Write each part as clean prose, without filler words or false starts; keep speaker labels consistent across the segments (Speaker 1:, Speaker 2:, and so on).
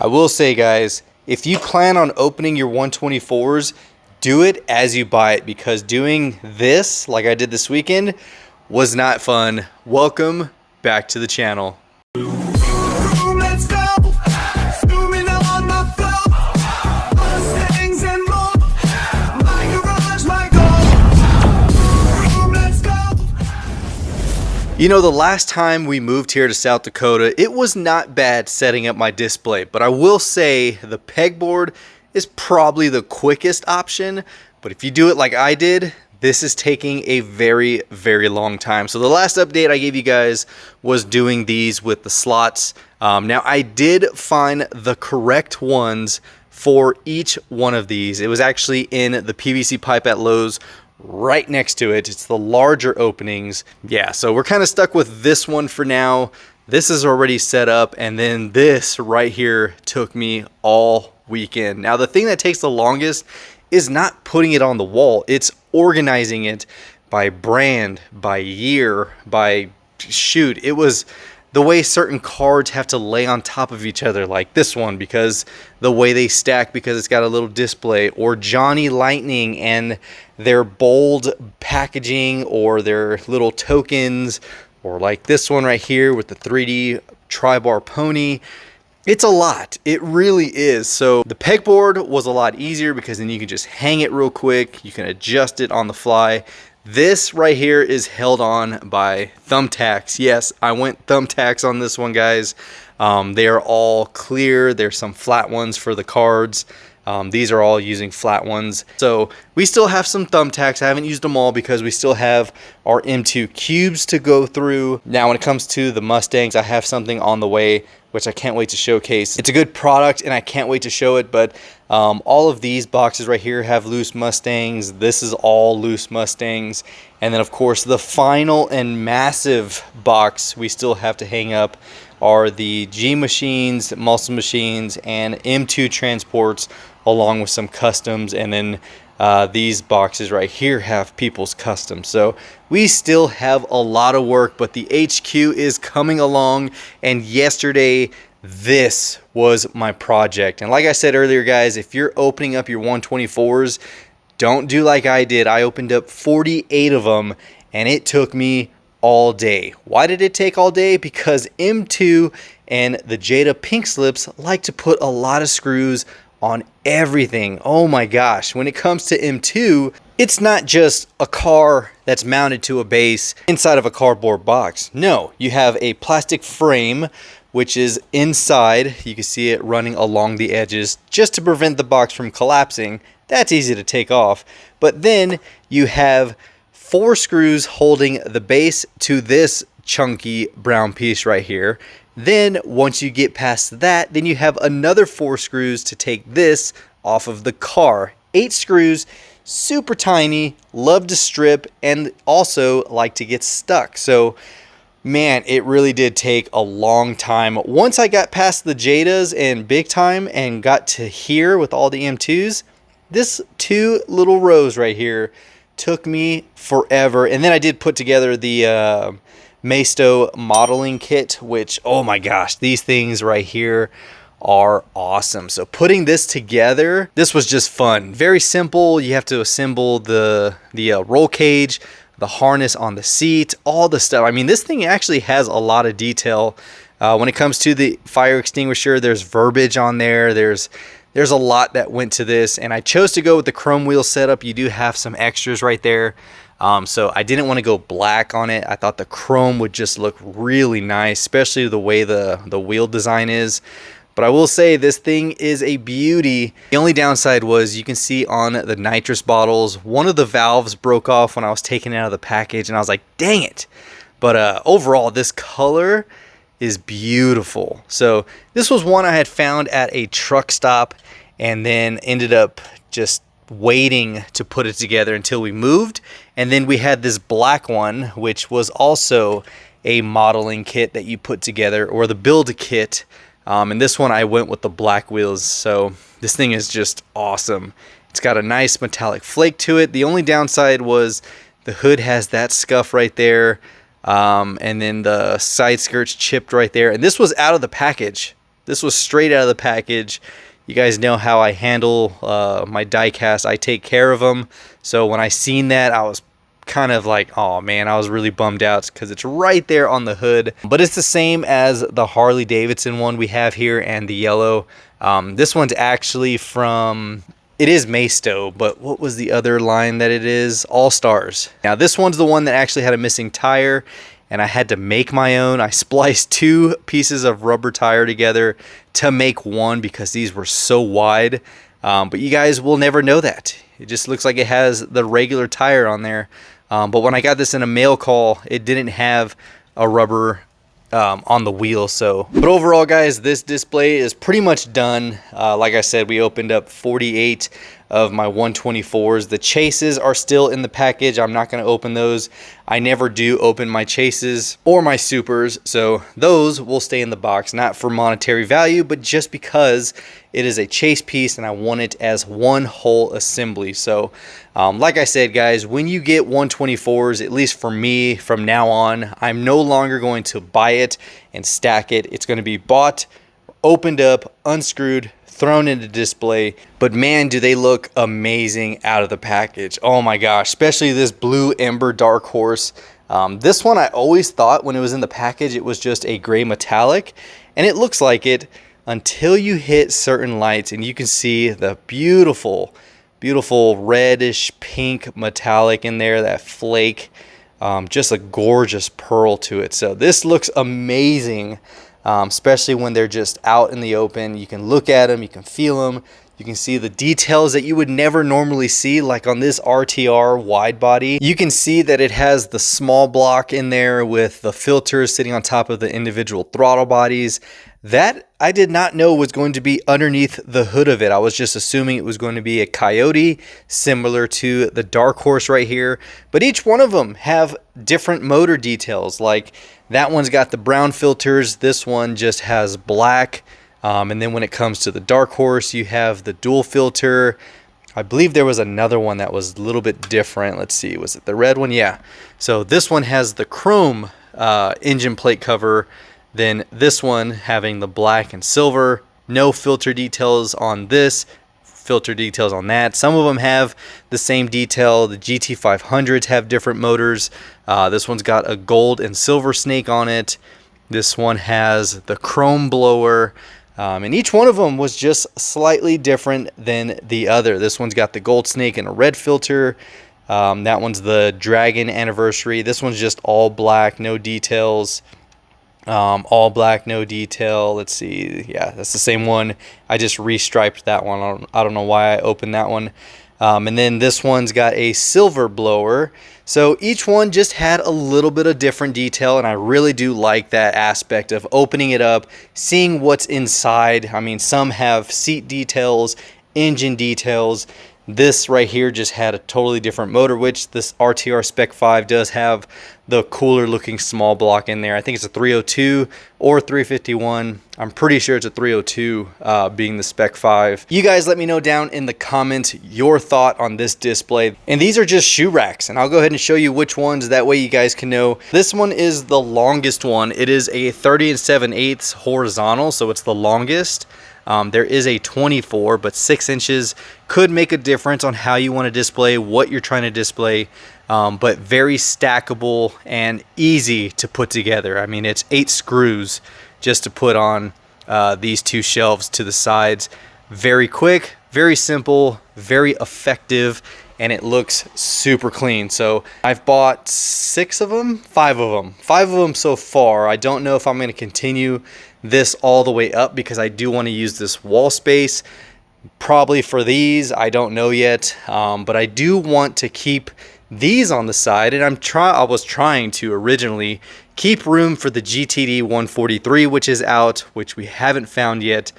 Speaker 1: I will say, guys, if you plan on opening your 124s, do it as you buy it, because doing this like I did this weekend was not fun. Welcome back to the channel. You know, the last time we moved here to South Dakota, it was not bad setting up my display, but I will say the pegboard is probably the quickest option. But if you do it like I did, this is taking a very, very long time. So the last update I gave you guys was doing these with the slots. Now I did find the correct ones for each one of these. It was actually in the PVC pipe at Lowe's. Right next to it, it's the larger openings. Yeah, so we're kind of stuck with this one for now. This is already set up, and then this right here took me all weekend. Now the thing that takes the longest is not putting it on the wall, it's organizing it by brand, by year, by shoot. It was the way certain cards have to lay on top of each other, like this one, because the way they stack, because it's got a little display, or Johnny Lightning and their bold packaging, or their little tokens, or like this one right here with the 3D tri-bar pony. It's a lot. It really is. So the pegboard was a lot easier because then you can just hang it real quick. You can adjust it on the fly. This right here is held on by thumbtacks. Yes, I went thumbtacks on this one, guys. They are all clear. There's some flat ones for the cards. These are all using flat ones. So we still have some thumbtacks. I haven't used them all because we still have our M2 cubes to go through. Now when it comes to the Mustangs, I have something on the way which I can't wait to showcase. It's a good product and I can't wait to show it, but all of these boxes right here have loose Mustangs. This is all loose Mustangs. And then of course the final and massive box we still have to hang up are the G machines, muscle machines, and M2 transports, along with some customs. And then these boxes right here have people's customs. So we still have a lot of work, but the HQ is coming along. And yesterday, this was my project. And like I said earlier, guys, if you're opening up your 124s, don't do like I did. I opened up 48 of them and it took me all day. Why did it take all day? Because M2 and the Jada pink slips like to put a lot of screws on everything. Oh my gosh, when it comes to M2, it's not just a car that's mounted to a base inside of a cardboard box. No, you have a plastic frame which is inside. You can see it running along the edges just to prevent the box from collapsing. That's easy to take off. But then you have 4 screws holding the base to this chunky brown piece right here. Then once you get past that, then you have another 4 screws to take this off of the car. 8 screws, super tiny, love to strip, and also like to get stuck. So man, it really did take a long time. Once I got past the Jadas and big time and got to here with all the M2s, this 2 little rows right here took me forever. And then I did put together the Maisto modeling kit, which, oh my gosh, these things right here are awesome. So putting this together, this was just fun. Very simple. You have to assemble the roll cage, the harness on the seat, all the stuff. I mean, this thing actually has a lot of detail. When it comes to the fire extinguisher, there's verbiage on there. There's a lot that went to this, and I chose to go with the chrome wheel setup. You do have some extras right there. So I didn't want to go black on it. I thought the chrome would just look really nice, especially the way the wheel design is. But I will say this thing is a beauty. The only downside was you can see on the nitrous bottles, one of the valves broke off when I was taking it out of the package, and I was like, dang it. But overall, this color is beautiful. So this was one I had found at a truck stop and then ended up just waiting to put it together until we moved. And then we had this black one, which was also a modeling kit that you put together, or the build a kit. And this one I went with the black wheels. So this thing is just awesome. It's got a nice metallic flake to it. The only downside was the hood has that scuff right there. And then the side skirts chipped right there. And this was out of the package. This was straight out of the package. You guys know how I handle my diecast. I take care of them. So when I seen that, I was kind of like, oh man, I was really bummed out because it's right there on the hood. But it's the same as the Harley Davidson one we have here and the yellow. This one's actually from, it is Maisto, but what was the other line that it is? All Stars. Now this one's the one that actually had a missing tire, and I had to make my own. I spliced 2 pieces of rubber tire together to make one because these were so wide. But you guys will never know that. It just looks like it has the regular tire on there. But when I got this in a mail call, it didn't have a rubber on the wheel. So, but overall guys, this display is pretty much done. Like I said, we opened up 48 of my 124s. The chases are still in the package. I'm not going to open those. I never do open my chases or my supers, so those will stay in the box, not for monetary value, but just because it is a chase piece and I want it as one whole assembly. So like I said guys, when you get 124s, at least for me from now on, I'm no longer going to buy it and stack it. It's going to be bought, opened up, unscrewed, thrown into display. But man, do they look amazing out of the package. Oh my gosh, especially this blue Ember Dark Horse. This one, I always thought when it was in the package it was just a gray metallic, and it looks like it until you hit certain lights and you can see the beautiful reddish pink metallic in there, that flake. Just a gorgeous pearl to it. So this looks amazing. Especially when they're just out in the open. You can look at them, you can feel them, you can see the details that you would never normally see, like on this RTR wide body. You can see that it has the small block in there with the filters sitting on top of the individual throttle bodies. That I did not know was going to be underneath the hood of it. I was just assuming it was going to be a Coyote, similar to the Dark Horse right here. But each one of them have different motor details. Like that one's got the brown filters. This one just has black. And then when it comes to the Dark Horse, you have the dual filter. I believe there was another one that was a little bit different. Let's see, was it the red one? Yeah. So this one has the chrome engine plate cover. Then this one having the black and silver. No filter details on this, filter details on that. Some of them have the same detail. The GT500s have different motors. This one's got a gold and silver snake on it. This one has the chrome blower. And each one of them was just slightly different than the other. This one's got the gold snake and a red filter. That one's the Dragon Anniversary. This one's just all black, no details. All black, no detail. Let's see. Yeah, that's the same one. I just restriped that one. I don't know why I opened that one. And then this one's got a silver blower. So each one just had a little bit of different detail, and I really do like that aspect of opening it up, seeing what's inside. I mean, some have seat details, engine details. This right here just had a totally different motor, which this RTR Spec 5 does have the cooler looking small block in there. I think it's a 302 or 351. I'm pretty sure it's a 302 being the Spec 5. You guys let me know down in the comments your thought on this display. And these are just shoe racks, and I'll go ahead and show you which ones. That way you guys can know. This one is the longest one. It is a 30 7/8 horizontal, so it's the longest. There is a 24, but 6 inches could make a difference on how you want to display, what you're trying to display, but very stackable and easy to put together. I mean, it's 8 screws just to put on these 2 shelves to the sides. Very quick, very simple, very effective, and it looks super clean. So I've bought 6 of them, 5 of them so far. I don't know if I'm going to continue this all the way up because I do want to use this wall space probably for these. I don't know yet, but I do want to keep these on the side, and I was trying to originally keep room for the GTD 143, which is out, which we haven't found yet.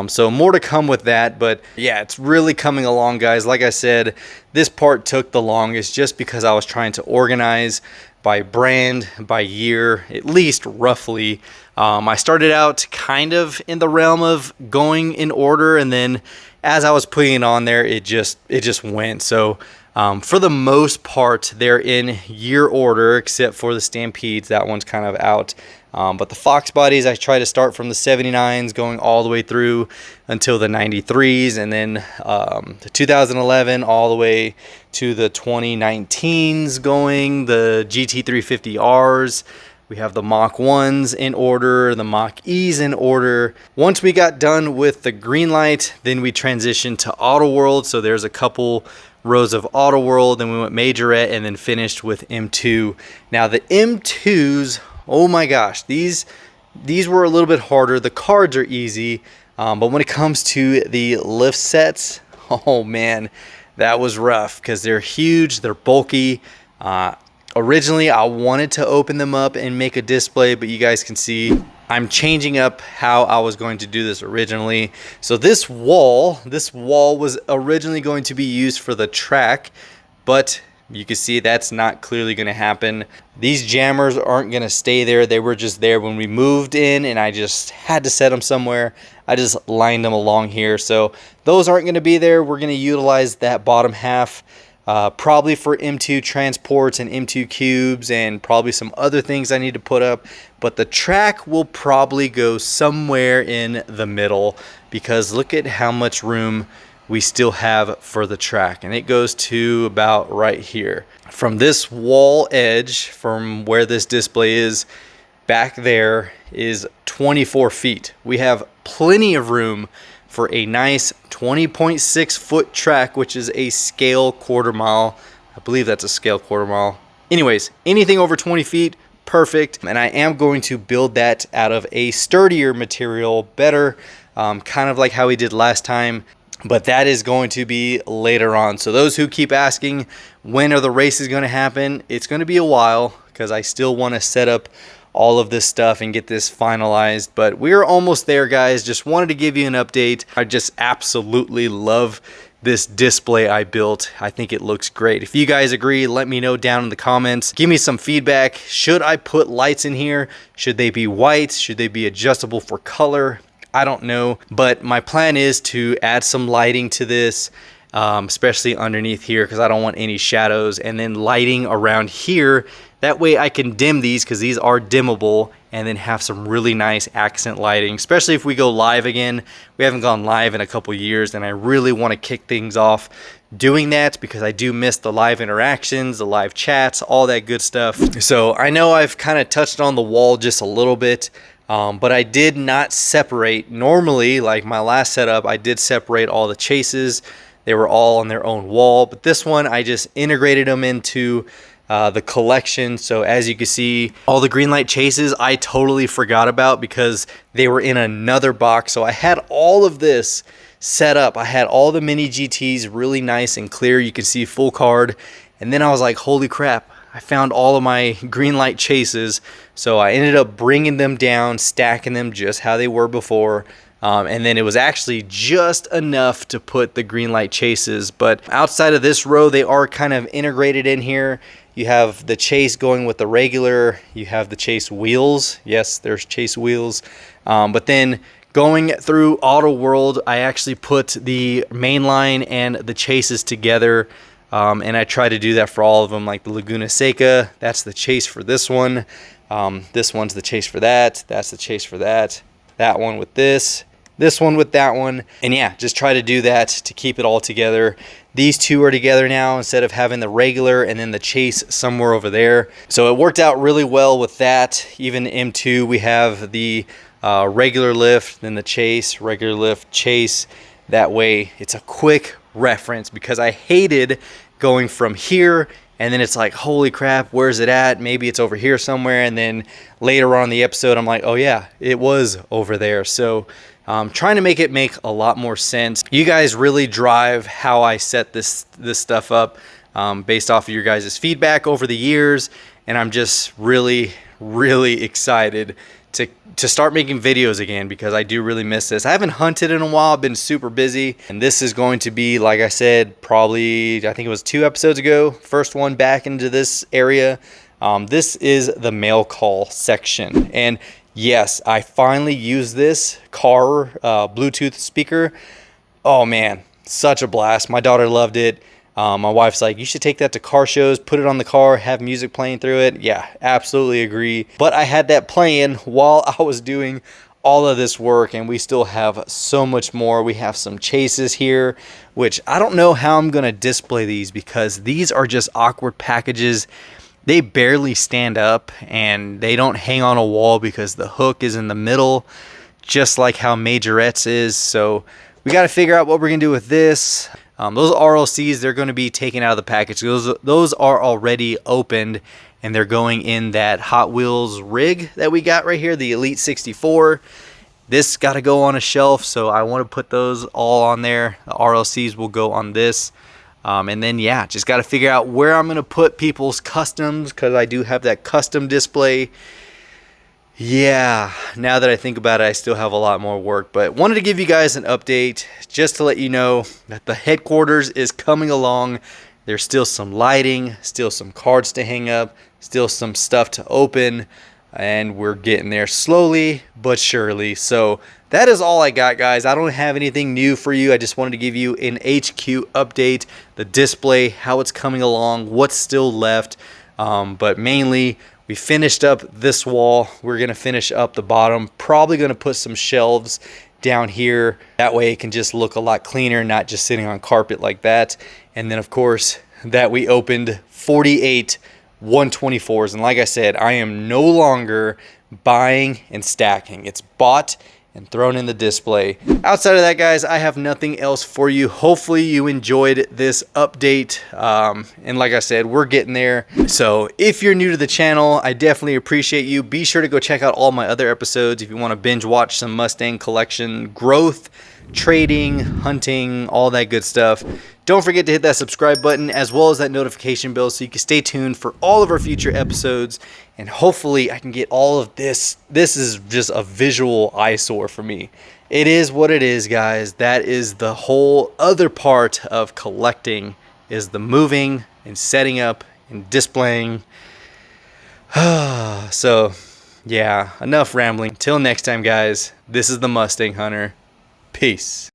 Speaker 1: So more to come with that, but yeah, it's really coming along, guys. Like I said, this part took the longest just because I was trying to organize by brand, by year, at least roughly. I started out kind of in the realm of going in order, and then as I was putting it on there, it just went. So for the most part, they're in year order, except for the Stampedes. That one's kind of out. But the Fox bodies, I try to start from the 79s going all the way through until the 93s, and then the 2011 all the way to the 2019s going, the GT350Rs. We have the Mach 1s in order, the Mach E's in order. Once we got done with the green light, then we transitioned to Auto World. So there's a couple rows of Auto World, then we went Majorette, and then finished with M2. Now the M2s, oh my gosh, these were a little bit harder. The cards are easy, but when it comes to the lift sets, oh man, that was rough because they're huge, they're bulky. Originally, I wanted to open them up and make a display, but you guys can see I'm changing up how I was going to do this originally. So this wall was originally going to be used for the track, but you can see that's not clearly going to happen. These jammers aren't going to stay there. They were just there when we moved in, and I just had to set them somewhere. I just lined them along here. So those aren't going to be there. We're going to utilize that bottom half probably for M2 transports and M2 cubes and probably some other things I need to put up. But the track will probably go somewhere in the middle because look at how much room we still have for the track, and it goes to about right here. From this wall edge, from where this display is, back there is 24 feet. We have plenty of room for a nice 20.6 foot track, which is a scale quarter mile. I believe that's a scale quarter mile. Anyways, anything over 20 feet, perfect. And I am going to build that out of a sturdier material, better, kind of like how we did last time. But that is going to be later on. So those who keep asking, when are the races going to happen? It's going to be a while because I still want to set up all of this stuff and get this finalized, but we're almost there, guys. Just wanted to give you an update. I just absolutely love this display I built. I think it looks great. If you guys agree, let me know down in the comments. Give me some feedback. Should I put lights in here? Should they be white? Should they be adjustable for color? I don't know, but my plan is to add some lighting to this, especially underneath here because I don't want any shadows, and then lighting around here. That way I can dim these because these are dimmable, and then have some really nice accent lighting, especially if we go live again. We haven't gone live in a couple years, and I really want to kick things off doing that because I do miss the live interactions, the live chats, all that good stuff. So I know I've kind of touched on the wall just a little bit, but I did not separate. Normally, like my last setup, I did separate all the chases. They were all on their own wall, but this one I just integrated them into the collection. So as you can see, all the green light chases I totally forgot about because they were in another box. So I had all of this set up. I had all the mini GTs really nice and clear. You can see full card. And then I was like, holy crap, I found all of my green light chases. So I ended up bringing them down, stacking them just how they were before. And then it was actually just enough to put the green light chases. But outside of this row, they are kind of integrated in here. You have the chase going with the regular. You have the chase wheels. Yes, there's chase wheels. But then going through Auto World, I actually put the mainline and the chases together. And I try to do that for all of them, like the Laguna Seca. That's the chase for this one. This one's the chase for that. That's the chase for that. That one with this one with that one. And yeah, just try to do that to keep it all together. These two are together now instead of having the regular and then the chase somewhere over there. So it worked out really well with that. Even M2, we have the regular lift, then the chase, regular lift, chase. That way it's a quick reference because I hated going from here and then it's like, holy crap, where's it at? Maybe it's over here somewhere. And then later on in the episode, I'm like, oh yeah, it was over there. So trying to make it make a lot more sense. You guys really drive how I set this stuff up based off of your guys' feedback over the years. And I'm just really, really excited to start making videos again because I do really miss this. I haven't hunted in a while. I've been super busy. And this is going to be, like I said, probably, I think it was 2 episodes ago, first one back into this area. This is the mail call section. And yes, I finally used this car Bluetooth speaker. Oh man, such a blast. My daughter loved it. My wife's like, you should take that to car shows, put it on the car, have music playing through it. Yeah, absolutely agree. But I had that playing while I was doing all of this work, and we still have so much more. We have some chases here, which I don't know how I'm going to display these because these are just awkward packages. They barely stand up and they don't hang on a wall because the hook is in the middle, just like how Majorette's is. So we got to figure out what we're going to do with this. Those RLCs, they're going to be taken out of the package. Those are already opened, and they're going in that Hot Wheels rig that we got right here, the Elite 64. This got to go on a shelf, so I want to put those all on there. The RLCs will go on this. And then, yeah, just got to figure out where I'm going to put people's customs, because I do have that custom display. Yeah, now that I think about it, I still have a lot more work, but wanted to give you guys an update just to let you know that the headquarters is coming along. There's still some lighting, still some cards to hang up, still some stuff to open, and we're getting there slowly but surely. So that is all I got, guys. I don't have anything new for you. I just wanted to give you an HQ update, the display, how it's coming along, what's still left, but mainly we finished up this wall. We're going to finish up the bottom. Probably going to put some shelves down here. That way it can just look a lot cleaner, not just sitting on carpet like that. And then, of course, that we opened 48 124s. And like I said, I am no longer buying and stacking. It's bought and thrown in the display. Outside of that, guys, I have nothing else for you. Hopefully you enjoyed this update. And like I said, we're getting there. So if you're new to the channel, I definitely appreciate you. Be sure to go check out all my other episodes if you want to binge watch some Mustang collection growth, trading, hunting, all that good stuff. Don't forget to hit that subscribe button as well as that notification bell so you can stay tuned for all of our future episodes. And hopefully I can get all of this. This is just a visual eyesore for me. It is what it is, guys. That is the whole other part of collecting, is the moving and setting up and displaying. So yeah, enough rambling. Till next time, guys. This is the Mustang Hunter. Peace.